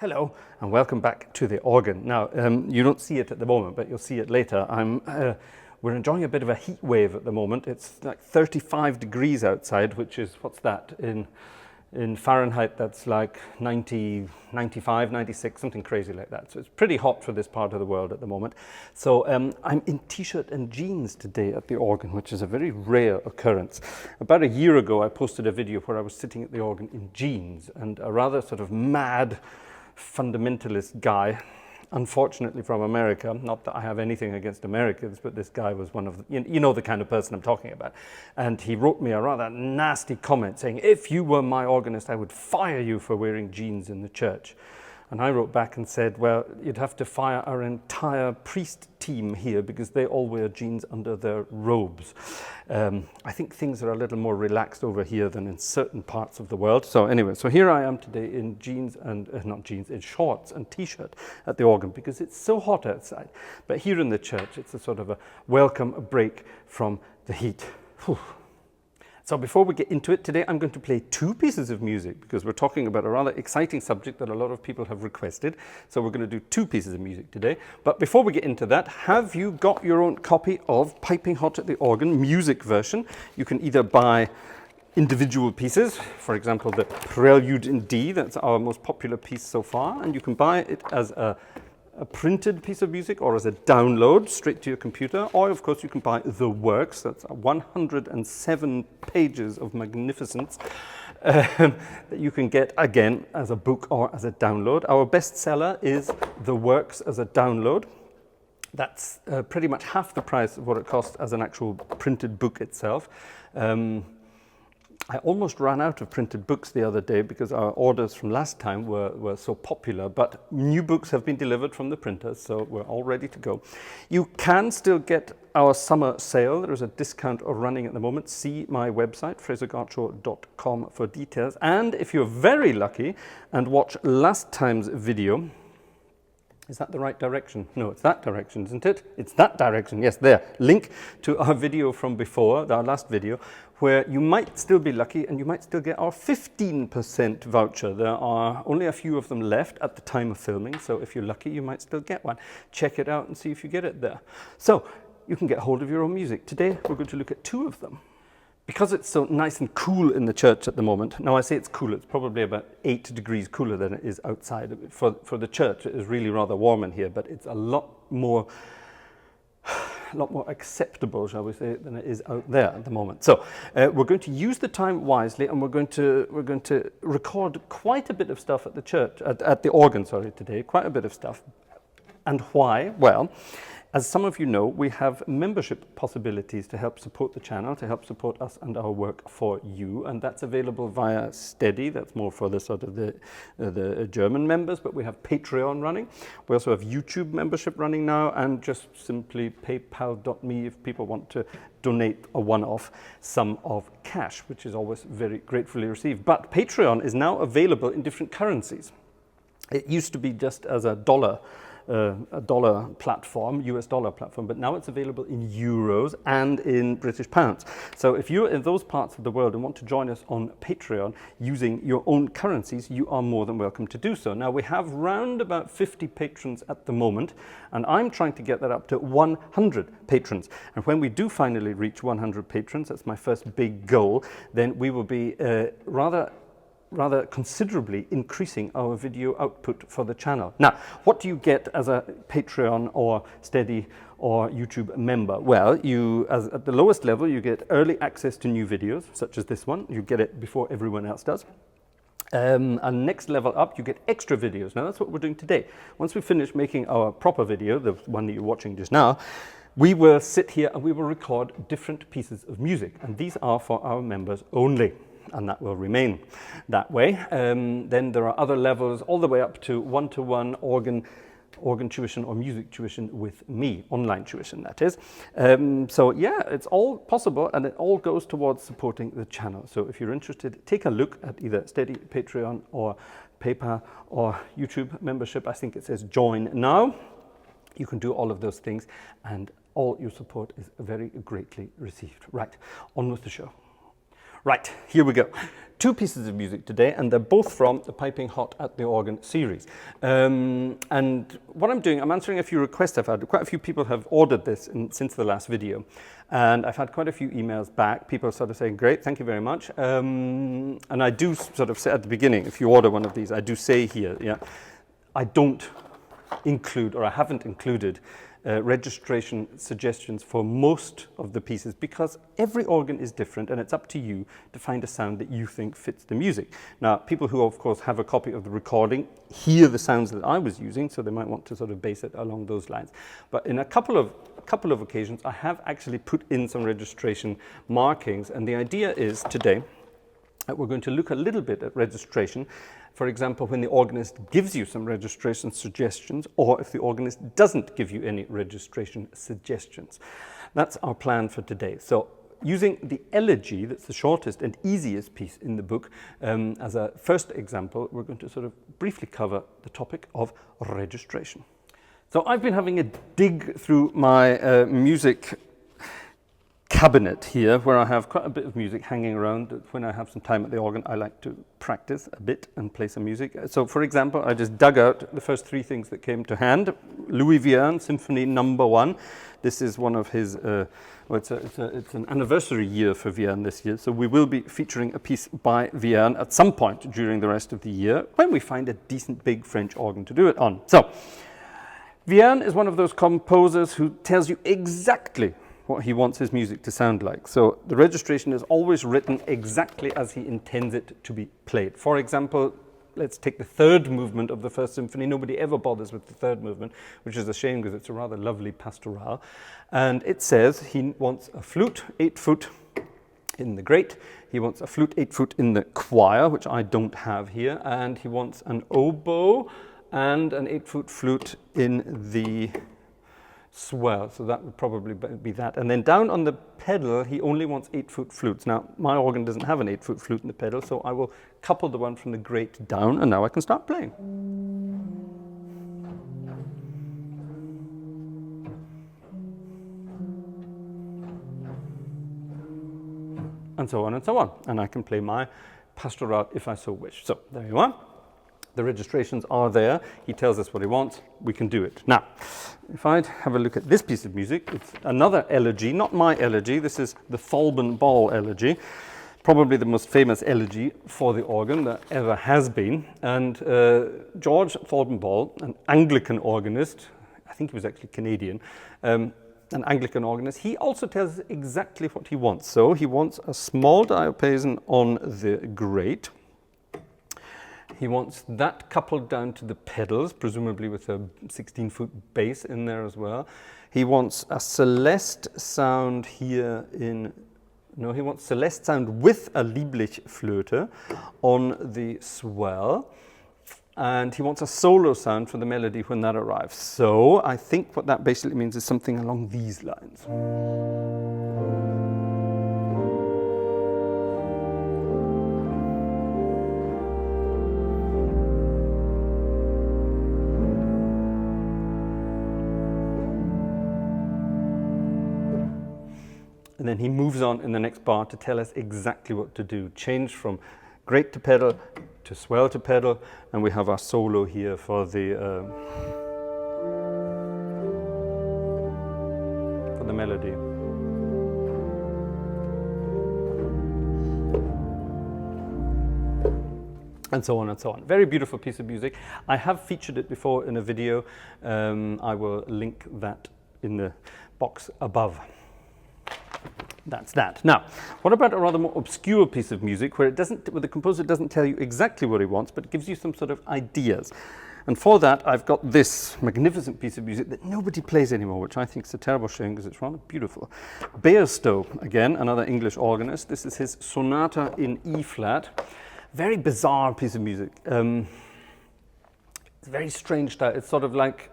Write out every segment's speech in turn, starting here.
Hello and welcome back to the organ. Now, you don't see it at the moment, but you'll see it later. We're enjoying a bit of a heat wave at the moment. It's like 35 degrees outside, which is, what's that? In Fahrenheit, that's like 90, 95, 96, something crazy like that. So it's pretty hot for this part of the world at the moment. So I'm in t-shirt and jeans today at the organ, which is a very rare occurrence. About a year ago, I posted a video where I was sitting at the organ in jeans, and a rather sort of mad fundamentalist guy, unfortunately from America, not that I have anything against Americans, but this guy was one of the, you know the kind of person I'm talking about, and he wrote me a rather nasty comment saying, if you were my organist, I would fire you for wearing jeans in the church. And I wrote back and said, well, you'd have to fire our entire priest team here because they all wear jeans under their robes. I think things are a little more relaxed over here than in certain parts of the world. So anyway, so here I am today in jeans and, not jeans, in shorts and t-shirt at the organ because it's so hot outside. But here in the church, it's a sort of a welcome break from the heat. Whew. So before we get into it, today I'm going to play two pieces of music because we're talking about a rather exciting subject that a lot of people have requested. So we're going to do two pieces of music today. But before we get into that, have you got your own copy of Piping Hot at the Organ music version? You can either buy individual pieces, for example, the Prelude in D, that's our most popular piece so far, and you can buy it as a printed piece of music or as a download straight to your computer, or of course you can buy the works. That's 107 pages of magnificence that you can get again as a book or as a download. Our bestseller is the works as a download. That's pretty much half the price of what it costs as an actual printed book itself. I almost ran out of printed books the other day because our orders from last time were so popular, but new books have been delivered from the printers, so we're all ready to go. You can still get our summer sale. There is a discount running at the moment. See my website, frasergartshore.com, for details. And if you're very lucky and watch last time's video, is that the right direction? No, it's that direction, isn't it? It's that direction, yes, there. Link to our video from before, our last video, where you might still be lucky and you might still get our 15% voucher. There are only a few of them left at the time of filming, so if you're lucky, you might still get one. Check it out and see if you get it there. So, you can get hold of your own music. Today, we're going to look at two of them. Because it's so nice and cool in the church at the moment, now I say it's cool, it's probably about 8 degrees cooler than it is outside. For the church, it is really rather warm in here, but it's a lot more acceptable, shall we say, than it is out there at the moment. So we're going to use the time wisely, and we're going to record quite a bit of stuff at the church, at the organ, sorry, today, quite a bit of stuff. And why? Well, as some of you know, we have membership possibilities to help support the channel, to help support us and our work for you, and that's available via Steady. That's more for the sort of the German members, but we have Patreon running. We also have YouTube membership running now, and just simply paypal.me if people want to donate a one-off sum of cash, which is always very gratefully received. But Patreon is now available in different currencies. It used to be just as a dollar platform, US dollar platform, but now it's available in euros and in British pounds. So if you're in those parts of the world and want to join us on Patreon using your own currencies, you are more than welcome to do so. Now we have round about 50 patrons at the moment, and I'm trying to get that up to 100 patrons. And when we do finally reach 100 patrons, that's my first big goal, then we will be rather considerably increasing our video output for the channel. Now, what do you get as a Patreon or Steady or YouTube member? Well, at the lowest level, you get early access to new videos, such as this one. You get it before everyone else does. And next level up, you get extra videos. Now, that's what we're doing today. Once we finish making our proper video, the one that you're watching just now, we will sit here and we will record different pieces of music. And these are for our members only. And that will remain that way. Then there are other levels all the way up to one-to-one organ tuition or music tuition with me, online tuition that is. So yeah, it's all possible and it all goes towards supporting the channel. So if you're interested, take a look at either Steady, Patreon or PayPal or YouTube membership. I think it says join now. You can do all of those things and all your support is very greatly received. Right, on with the show. Right, here we go. Two pieces of music today, and they're both from the Piping Hot at the Organ series. And what I'm doing, I'm answering a few requests I've had. Quite a few people have ordered this since the last video. And I've had quite a few emails back, people sort of saying, great, thank you very much. And I do sort of say at the beginning, if you order one of these, I do say here, yeah, I don't include, or I haven't included, registration suggestions for most of the pieces, because every organ is different and it's up to you to find a sound that you think fits the music. Now, people who of course have a copy of the recording hear the sounds that I was using, so they might want to sort of base it along those lines. But in a couple of occasions, I have actually put in some registration markings, and the idea is today that we're going to look a little bit at registration. For example, when the organist gives you some registration suggestions, or if the organist doesn't give you any registration suggestions. That's our plan for today. So using the Elegy, that's the shortest and easiest piece in the book, as a first example, we're going to sort of briefly cover the topic of registration. So I've been having a dig through my music cabinet here, where I have quite a bit of music hanging around. When I have some time at the organ, I like to practice a bit and play some music. So for example, I just dug out the first three things that came to hand. Louis Vierne, Symphony No. 1. This is one of his, it's an anniversary year for Vierne this year, so we will be featuring a piece by Vierne at some point during the rest of the year, when we find a decent big French organ to do it on. So, Vierne is one of those composers who tells you exactly what he wants his music to sound like. So the registration is always written exactly as he intends it to be played. For example, let's take the third movement of the First Symphony. Nobody ever bothers with the third movement, which is a shame because it's a rather lovely pastoral. And it says he wants a flute 8 foot in the grate, he wants a flute 8 foot in the choir, which I don't have here, and he wants an oboe and an 8 foot flute in the swell, so that would probably be that. And then down on the pedal, he only wants 8 foot flutes. Now, my organ doesn't have an 8 foot flute in the pedal, so I will couple the one from the grate down, and now I can start playing. And so on and so on. And I can play my pastoral if I so wish. So, there you are. The registrations are there. He tells us what he wants. We can do it. Now, if I have a look at this piece of music, it's another elegy, not my elegy. This is the Thalben-Ball elegy, probably the most famous elegy for the organ that ever has been. And George Thalben-Ball, an Anglican organist, I think he was actually Canadian, an Anglican organist, he also tells us exactly what he wants. So he wants a small diapason on the grate. He wants that coupled down to the pedals, presumably with a 16-foot bass in there as well. He wants a Celeste sound here in, no, he wants Celeste sound with a Lieblich Flöte on the swell. And he wants a solo sound for the melody when that arrives. So I think what that basically means is something along these lines. And then he moves on in the next bar to tell us exactly what to do. Change from grate to pedal to swell to pedal, and we have our solo here for the melody. And so on and so on. Very beautiful piece of music. I have featured it before in a video. I will link that in the box above. That's that. Now, what about a rather more obscure piece of music where the composer doesn't tell you exactly what he wants, but gives you some sort of ideas? And for that, I've got this magnificent piece of music that nobody plays anymore, which I think is a terrible shame because it's rather beautiful. Bairstow, again, another English organist. This is his Sonata in E flat. Very bizarre piece of music. It's a very strange style. It's sort of like,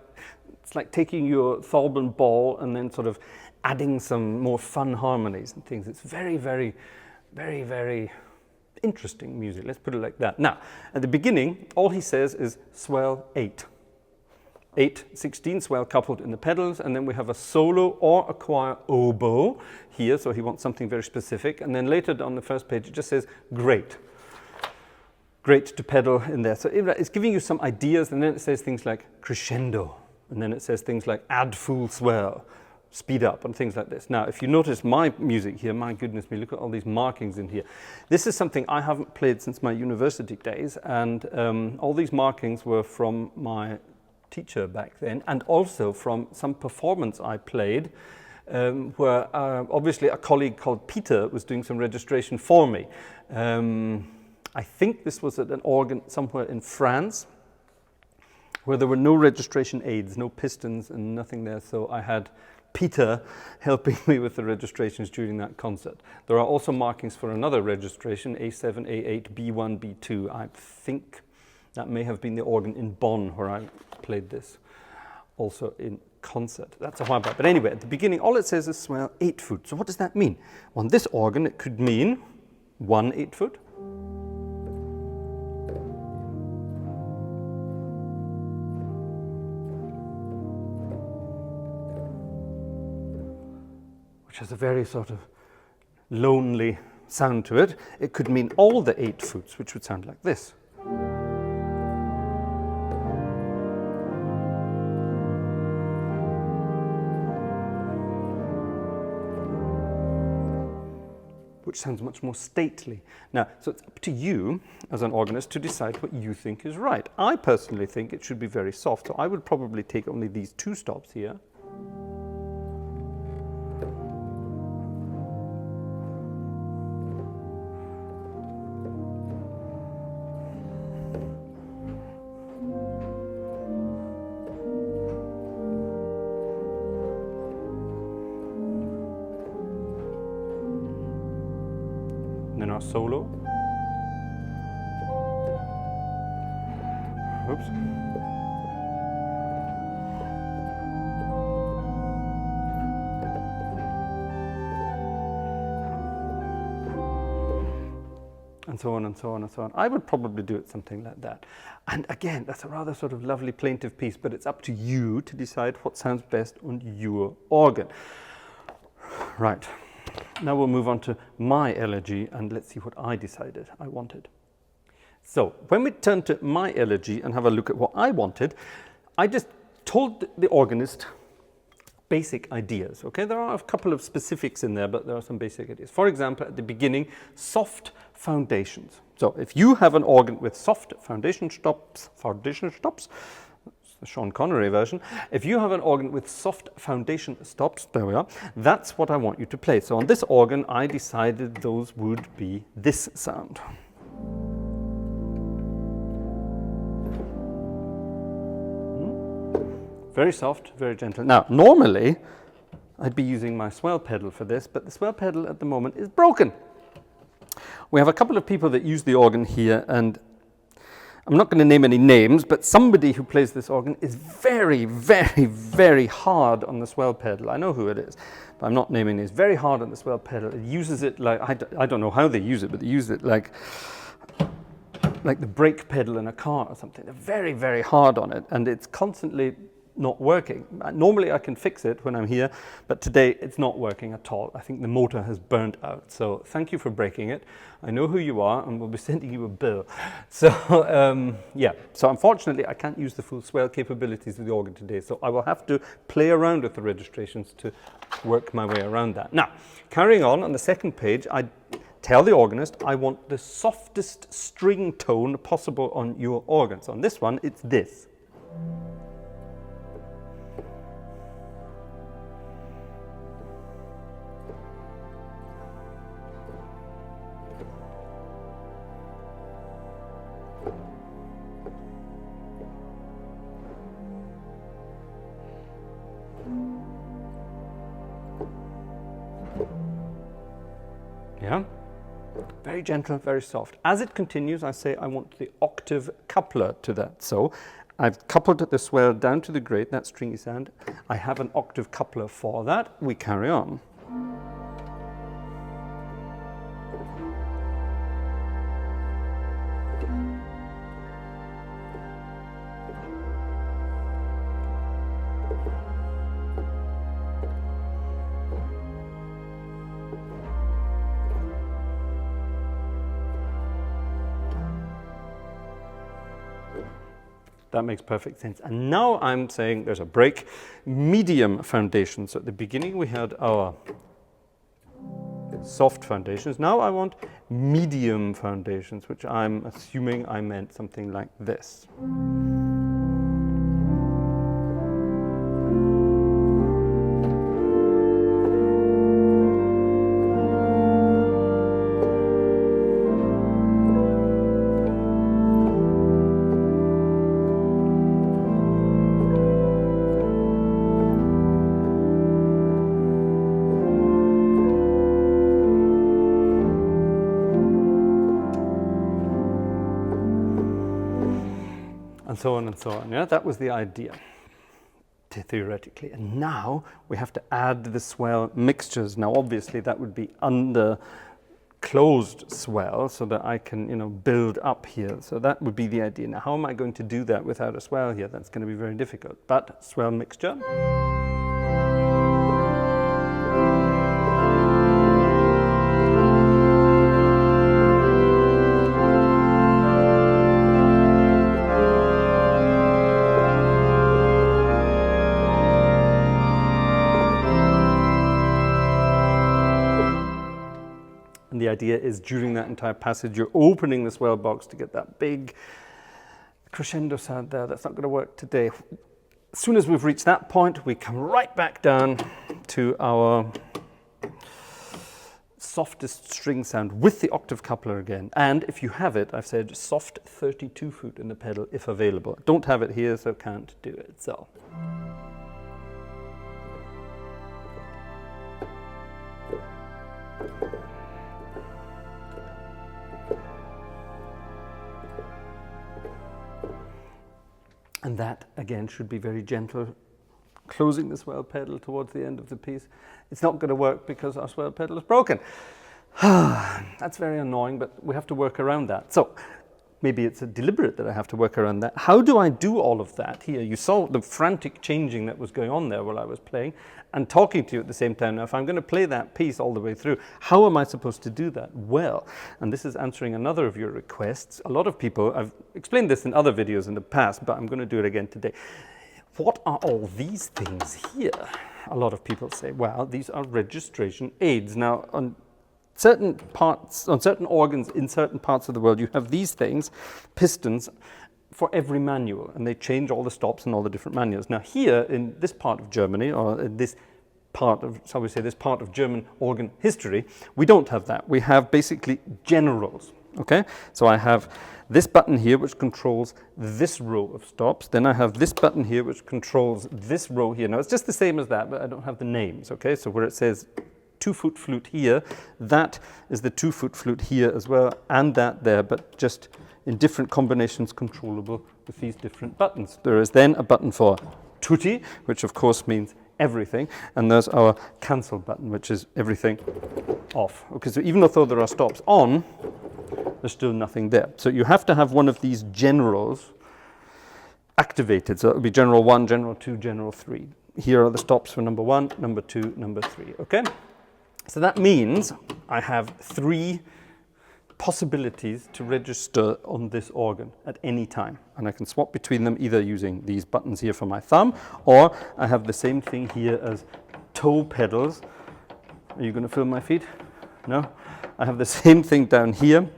it's like taking your Thalben-Ball and then sort of adding some more fun harmonies and things. It's very, very, very, very interesting music. Let's put it like that. Now, at the beginning, all he says is swell 8. 8/16 swell coupled in the pedals, and then we have a solo or a choir oboe here, so he wants something very specific. And then later on the first page, it just says great. Great to pedal in there. So it's giving you some ideas, and then it says things like crescendo, and then it says things like add full swell, speed up, and things like this. Now, if you notice my music here, my goodness me, look at all these markings in here. This is something I haven't played since my university days, and all these markings were from my teacher back then, and also from some performance I played, where obviously a colleague called Peter was doing some registration for me. I think this was at an organ somewhere in France, where there were no registration aids, no pistons and nothing there, so I had Peter helping me with the registrations during that concert. There are also markings for another registration, A7, A8, B1, B2. I think that may have been the organ in Bonn where I played this, also in concert. That's a while back. But anyway, at the beginning, all it says is swell 8 foot. So what does that mean? On this organ, it could mean 1 8 foot, which has a very sort of lonely sound to it. It could mean all the 8 foots, which would sound like this. Which sounds much more stately. Now, so it's up to you as an organist to decide what you think is right. I personally think it should be very soft, so I would probably take only these 2 stops here. Then our solo. Oops. And so on and so on and so on. I would probably do it something like that. And again, that's a rather sort of lovely plaintive piece, but it's up to you to decide what sounds best on your organ. Right. Now we'll move on to my elegy, and let's see what I decided I wanted. So when we turn to my elegy and have a look at what I wanted, I just told the organist basic ideas. Okay, there are a couple of specifics in there, but there are some basic ideas. For example, at the beginning, soft foundations. So if you have an organ with soft foundation stops, the Sean Connery version. If you have an organ with soft foundation stops, there we are, that's what I want you to play. So on this organ, I decided those would be this sound. Very soft, very gentle. Now, normally, I'd be using my swell pedal for this, but the swell pedal at the moment is broken. We have a couple of people that use the organ here, and I'm not going to name any names, but somebody who plays this organ is very, very, very hard on the swell pedal. I know who it is, but I'm not naming it. It's very hard on the swell pedal. It uses it like, I don't know how they use it, but they use it like the brake pedal in a car or something. They're very, very hard on it, and it's constantly not working. Normally I can fix it when I'm here, but today it's not working at all. I think the motor has burnt out. So thank you for breaking it. I know who you are, and we'll be sending you a bill. So yeah, so unfortunately I can't use the full swell capabilities of the organ today, so I will have to play around with the registrations to work my way around that. Now, carrying on the second page, I tell the organist I want the softest string tone possible on your organ. So on this one, it's this. Yeah, very gentle, very soft. As it continues, I say I want the octave coupler to that. So I've coupled the swell down to the great, that stringy sound. I have an octave coupler for that. We carry on. That makes perfect sense. And now I'm saying there's a break. Medium foundation. So at the beginning we had our soft foundations. Now I want medium foundations, which I'm assuming I meant something like this. And so on and so on. Yeah, that was the idea, theoretically. And now we have to add the swell mixtures. Now, obviously, that would be under closed swell, so that I can, build up here. So that would be the idea. Now, how am I going to do that without a swell here? That's going to be very difficult. But swell mixture. And the idea is during that entire passage, you're opening the swell box to get that big crescendo sound there. That's not going to work today. As soon as we've reached that point, we come right back down to our softest string sound with the octave coupler again. And if you have it, I've said soft 32 foot in the pedal if available. Don't have it here, so can't do it. So. And that, again, should be very gentle, closing the swell pedal towards the end of the piece. It's not going to work because our swell pedal is broken. That's very annoying, but we have to work around that. So maybe it's deliberate that I have to work around that. How do I do all of that here? You saw the frantic changing that was going on there while I was playing and talking to you at the same time. Now, if I'm going to play that piece all the way through, how am I supposed to do that? Well, and this is answering another of your requests. A lot of people, I've explained this in other videos in the past, but I'm going to do it again today. What are all these things here? A lot of people say, well, these are registration aids. Now, on certain parts, on certain organs in certain parts of the world, you have these things, pistons, for every manual, and they change all the stops and all the different manuals. Now here in this part of Germany, or in this part of, shall we say, this part of German organ history, we don't have that. We have basically generals, okay? So I have this button here which controls this row of stops. Then I have this button here which controls this row here. Now it's just the same as that, but I don't have the names, okay? So where it says 2-foot flute here, that is the 2-foot flute here as well, and that there, but just in different combinations controllable with these different buttons. There is then a button for tutti, which of course means everything, and there's our cancel button, which is everything off. Okay, so even though there are stops on, there's still nothing there. So you have to have one of these generals activated. So it would be general 1, general 2, general 3. Here are the stops for number 1, number 2, number 3, okay? So that means I have 3 possibilities to register on this organ at any time. And I can swap between them either using these buttons here for my thumb, or I have the same thing here as toe pedals. Are you going to film my feet? No? I have the same thing down here.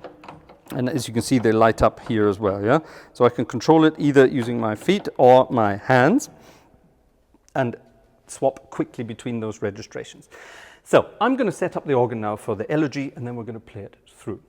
And as you can see, they light up here as well, yeah? So I can control it either using my feet or my hands and swap quickly between those registrations. So I'm going to set up the organ now for the Elegy, and then we're going to play it through.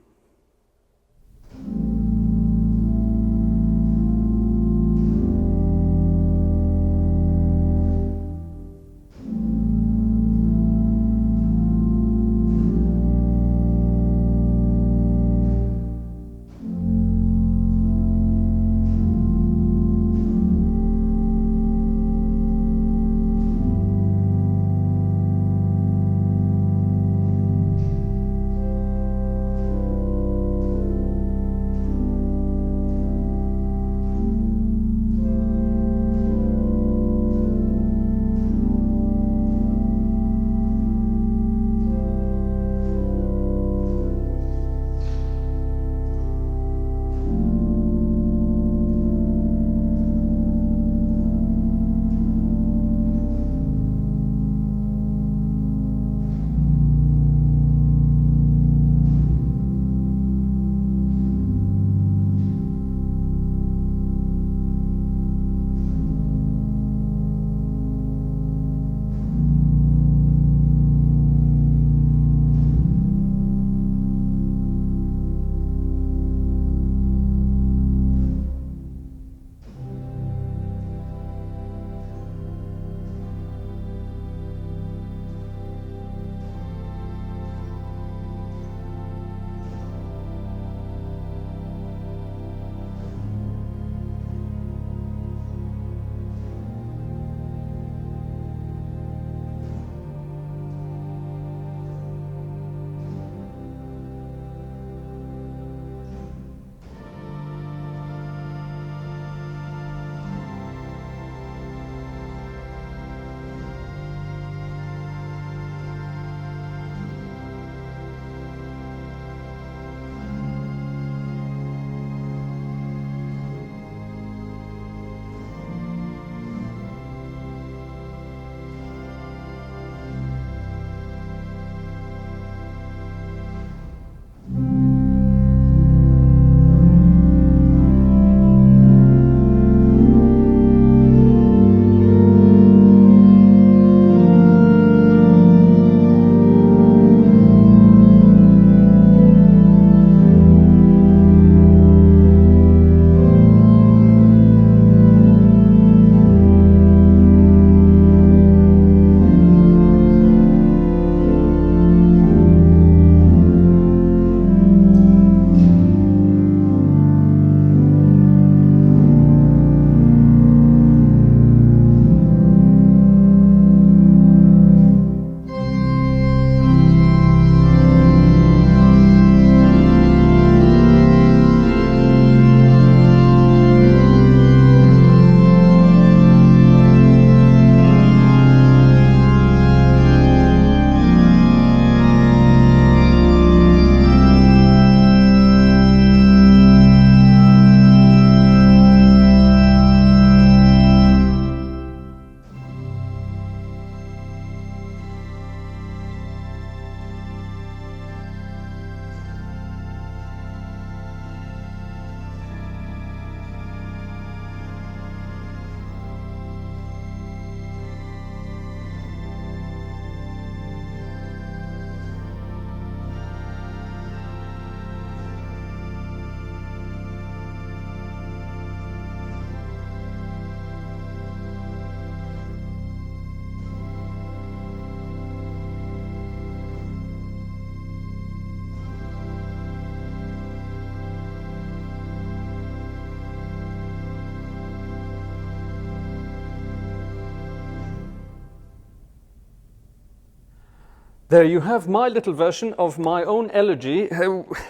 There you have my little version of my own Elegy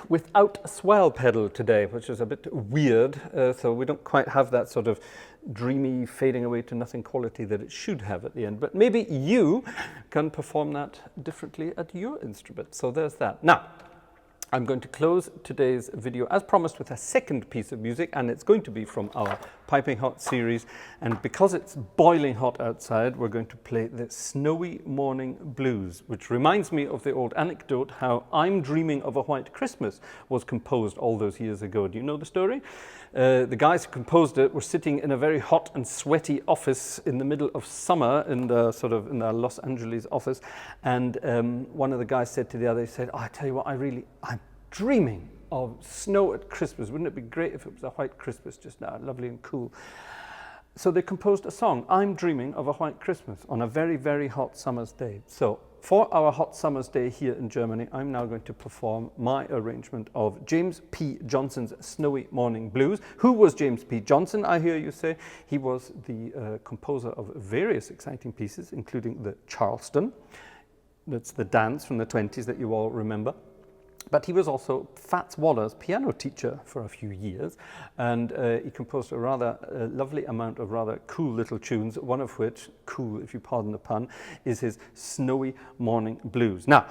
without a swell pedal today, which is a bit weird. So we don't quite have that sort of dreamy, fading away to nothing quality that it should have at the end. But maybe you can perform that differently at your instrument. So there's that. Now, I'm going to close today's video, as promised, with a second piece of music, and it's going to be from our Piping Hot series. And because it's boiling hot outside, we're going to play the Snowy Morning Blues, which reminds me of the old anecdote how I'm Dreaming of a White Christmas was composed all those years ago. Do you know the story? The guys who composed it were sitting in a very hot and sweaty office in the middle of summer in the Los Angeles office, and one of the guys said to the other, he said, "Oh, I tell you what, I'm dreaming of snow at Christmas. Wouldn't it be great if it was a white Christmas just now, lovely and cool?" So they composed a song, "I'm Dreaming of a White Christmas," on a very, very hot summer's day. So for our hot summer's day here in Germany, I'm now going to perform my arrangement of James P. Johnson's Snowy Morning Blues. Who was James P. Johnson, I hear you say? He was the composer of various exciting pieces, including the Charleston. That's the dance from the 20s that you all remember. But he was also Fats Waller's piano teacher for a few years, and he composed a rather lovely amount of rather cool little tunes, one of which, cool if you pardon the pun, is his Snowy Morning Blues. Now,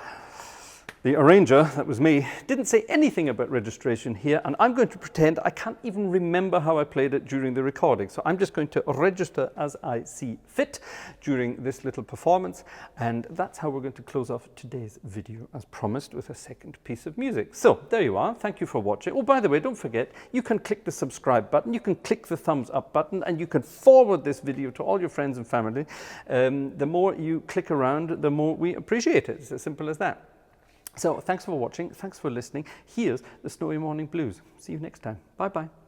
the arranger, that was me, didn't say anything about registration here, and I'm going to pretend I can't even remember how I played it during the recording. So I'm just going to register as I see fit during this little performance, and that's how we're going to close off today's video, as promised, with a second piece of music. So there you are. Thank you for watching. Oh, by the way, don't forget, you can click the subscribe button, you can click the thumbs up button, and you can forward this video to all your friends and family. The more you click around, the more we appreciate it. It's as simple as that. So thanks for watching, thanks for listening. Here's the Snowy Morning Blues. See you next time. Bye-bye.